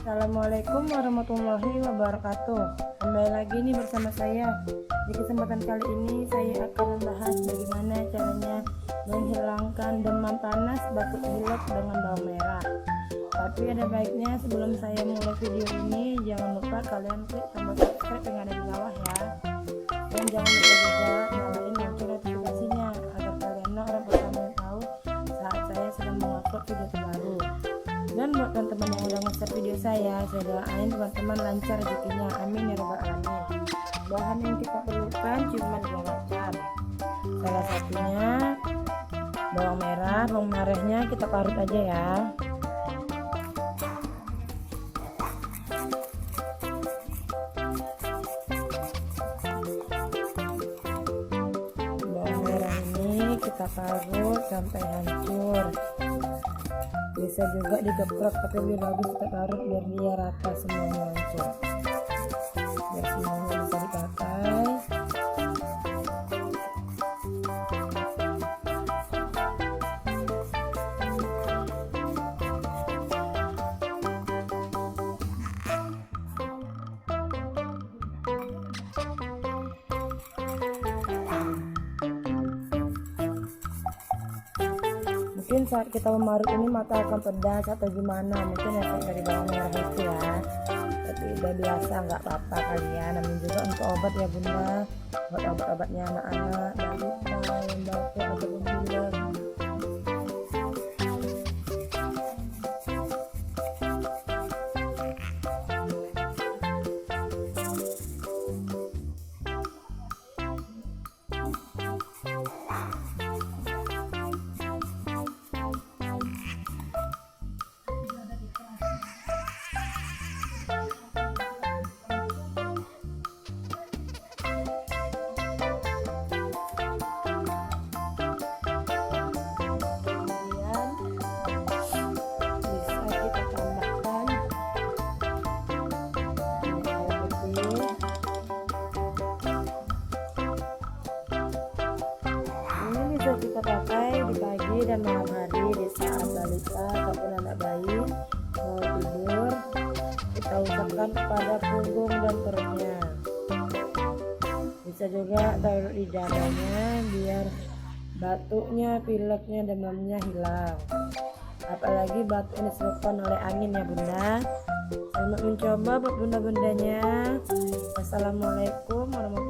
Assalamualaikum warahmatullahi wabarakatuh. Kembali lagi nih bersama saya. Di kesempatan kali ini saya akan membahas bagaimana caranya menghilangkan demam panas, batuk pilek dengan bawang merah. Tapi ada baiknya sebelum saya mulai video ini, jangan lupa kalian klik tombol subscribe yang ada di bawah ya. Dan jangan lupa juga nyalain lonceng notifikasinya agar kalian orang pertama yang tahu saat saya sedang mengupload video terbaru. Dan buat teman-teman yang udah nge-share video saya doain teman-teman lancar rezekinya, amin ya robbal alamin. Bahan yang kita perlukan cuma 2 macam. Salah satunya bawang merahnya kita parut aja ya. Bawang merah ini kita parut sampai hancur. Bisa juga digeprek, tapi lebih bagus kita parut biar dia rata semuanya langsung, biar semuanya bisa dipakai. Mungkin saat kita memarut ini mata akan pedas atau gimana, mungkin efek dari bawang merah itu ya, tapi udah biasa nggak apa-apa kalian. Namun juga untuk obat ya bunda, buat obat-obatnya anak-anak, balita yang batuk ataupun pilek. Bisa kita pakai di pagi dan malam hari di saat balita ataupun anak bayi mau tidur, kita usapkan pada punggung dan perutnya. Bisa juga taruh di dadanya biar batuknya, pileknya, demamnya hilang. Apalagi batuk ini disebabkan oleh angin ya bunda. Selamat mencoba buat bunda-bundanya. Wassalamualaikum warahmatullahi wabarakatuh.